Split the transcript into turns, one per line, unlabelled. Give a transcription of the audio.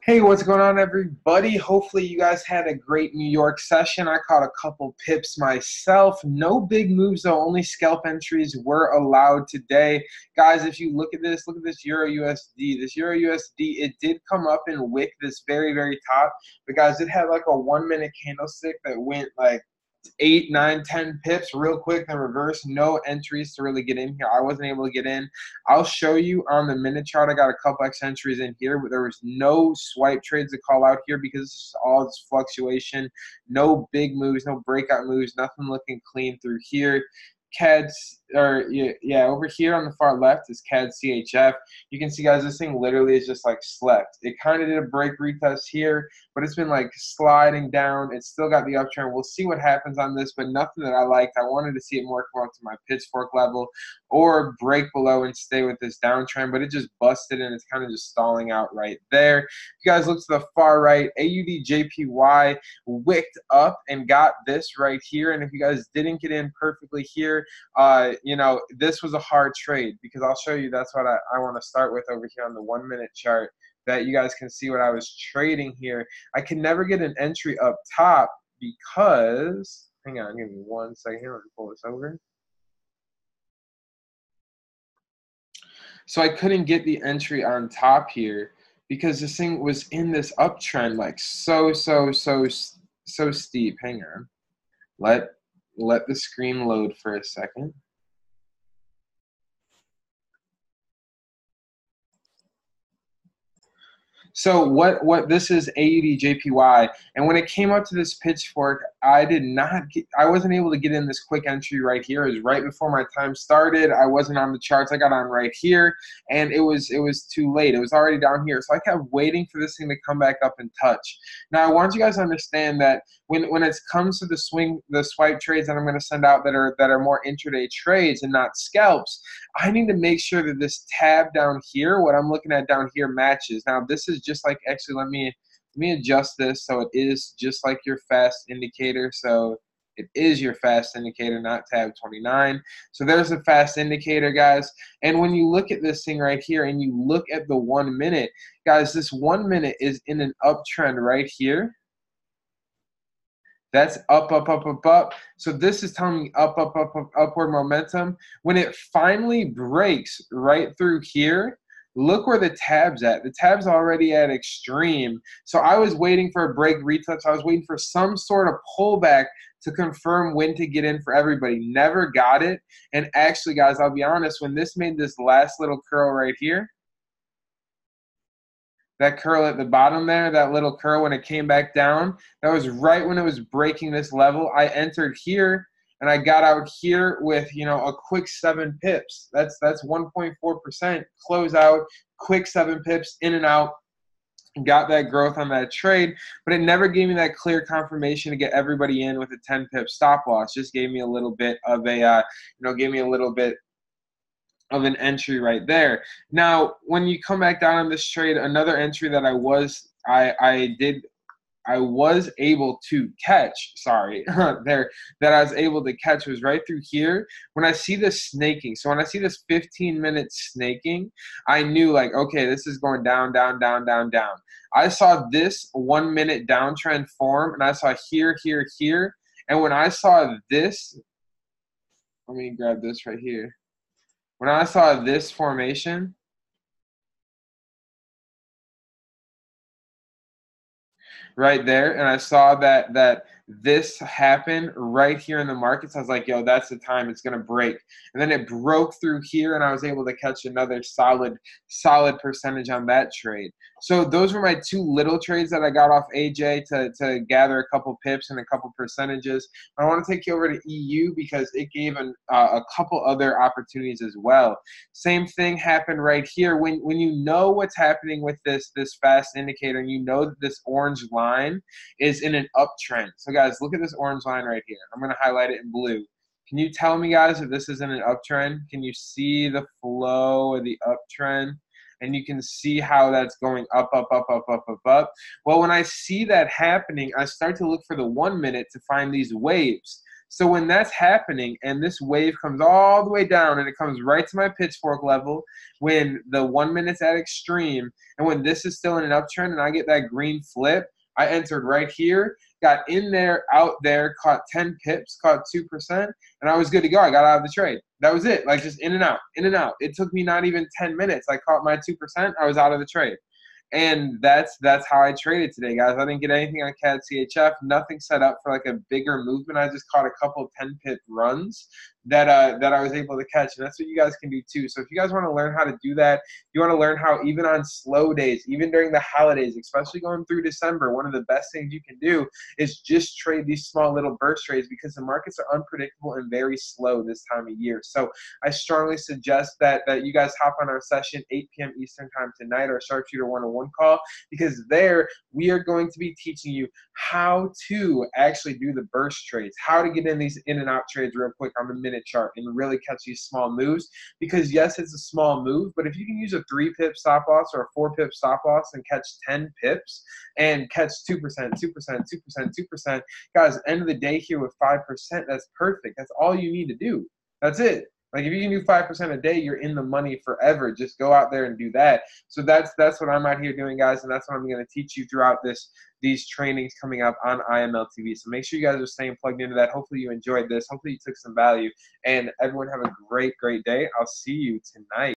Hey, what's going on, everybody? Hopefully, you guys had a great New York session. I caught a couple pips myself. No big moves, though. Only scalp entries were allowed today. Guys, if you look at this Euro USD. This Euro USD, it did come up and wick this very, very top. But, guys, it had like a 1 minute candlestick that went like 8, 9, 10 pips real quick, then reverse. No entries to really get in here. I wasn't able to get in. I'll show you on the minute chart. I got a couple X entries in here, but there was no swipe trades to call out here because this is all this fluctuation. No big moves, no breakout moves, nothing looking clean through here. CAD's, or yeah, over here on the far left is CAD CHF. You can see, guys, this thing literally is just like slept. It kind of did a break retest here, but it's been like sliding down. It's still got the uptrend. We'll see what happens on this, but nothing that I liked. I wanted to see it more come up to my pitchfork level or break below and stay with this downtrend, but it just busted and it's kind of just stalling out right there. If you guys look to the far right, AUD JPY wicked up and got this right here. And if you guys didn't get in perfectly here, this was a hard trade because I'll show you. That's what I want to start with over here on the 1 minute chart, that you guys can see what I was trading here. I can never get an entry up top because, hang on, give me 1 second here. Let me pull this over. So I couldn't get the entry on top here because this thing was in this uptrend, like so steep. Hang on. Let the screen load for a second. So what this is AUD JPY, and when it came up to this pitchfork, I wasn't able to get in this quick entry right here. It was right before my time started. I wasn't on the charts. I got on right here, and it was too late. It was already down here. So I kept waiting for this thing to come back up and touch. Now I want you guys to understand that when it comes to the swipe trades that I'm going to send out that are more intraday trades and not scalps, I need to make sure that this tab down here, what I'm looking at down here, matches. Now this is just like, actually let me adjust this so it is just like your fast indicator. So it is your fast indicator, not tab 29. So there's a fast indicator, guys. And when you look at this thing right here and you look at the 1 minute, guys, this 1 minute is in an uptrend right here. That's up, up, up, up, up. So this is telling me up, up, up, up, upward momentum. When it finally breaks right through here, look where the tab's at. The tab's already at extreme. So I was waiting for a break retouch. I was waiting for some sort of pullback to confirm when to get in for everybody. Never got it. And actually, guys, I'll be honest, when this made this last little curl right here, that curl at the bottom there, that little curl when it came back down, that was right when it was breaking this level. I entered here and I got out here with, a quick 7 pips. That's 1.4%. Close out, quick 7 pips, in and out. Got that growth on that trade, but it never gave me that clear confirmation to get everybody in with a 10 pip stop loss. Just gave me a little bit of of an entry right there. Now, when you come back down on this trade, another entry that I was able to catch, that I was able to catch was right through here. When I see this snaking, so when I see this 15-minute snaking, I knew, like, okay, this is going down, down, down, down, down. I saw this 1 minute downtrend form, and I saw here, here, here. And when I saw this, let me grab this right here. When I saw this formation, right there, and I saw that this happened right here in the markets, I was like, yo, that's the time it's going to break. And then it broke through here, and I was able to catch another solid percentage on that trade. So those were my 2 little trades that I got off AJ to gather a couple pips and a couple percentages. I want to take you over to EU because it gave a couple other opportunities as well. Same thing happened right here. When you know what's happening with this fast indicator, and you know that this orange line is in an uptrend. So guys, look at this orange line right here. I'm going to highlight it in blue. Can you tell me, guys, if this is in an uptrend? Can you see the flow of the uptrend? And you can see how that's going up, up, up, up, up, up, up. Well, when I see that happening, I start to look for the 1 minute to find these waves. So when that's happening and this wave comes all the way down and it comes right to my pitchfork level, when the 1 minute's at extreme, and when this is still in an uptrend and I get that green flip, I entered right here, got in there, out there, caught 10 pips, caught 2%, and I was good to go. I got out of the trade. That was it. Like, just in and out, in and out. It took me not even 10 minutes. I caught my 2%. I was out of the trade. And that's how I traded today, guys. I didn't get anything on CAD CHF, nothing set up for like a bigger movement. I just caught a couple 10-pip runs that I was able to catch, and that's what you guys can do too. So if you guys want to learn how to do that, you want to learn how even on slow days, even during the holidays, especially going through December, one of the best things you can do is just trade these small little burst trades, because the markets are unpredictable and very slow this time of year. So I strongly suggest that you guys hop on our session 8 p.m. Eastern time tonight, our Sharpshooter 101 call, because there we are going to be teaching you how to actually do the burst trades, how to get in these in and out trades real quick on the minute chart and really catch these small moves. Because yes, it's a small move, but if you can use a 3-pip stop loss or a 4-pip stop loss and catch 10 pips and catch 2%, 2%, 2%, 2%, guys, end of the day here with 5%, that's perfect. That's all you need to do. That's it. Like, if you can do 5% a day, you're in the money forever. Just go out there and do that. So that's what I'm out here doing, guys, and that's what I'm going to teach you throughout these trainings coming up on IML TV. So make sure you guys are staying plugged into that. Hopefully you enjoyed this. Hopefully you took some value. And everyone have a great, great day. I'll see you tonight.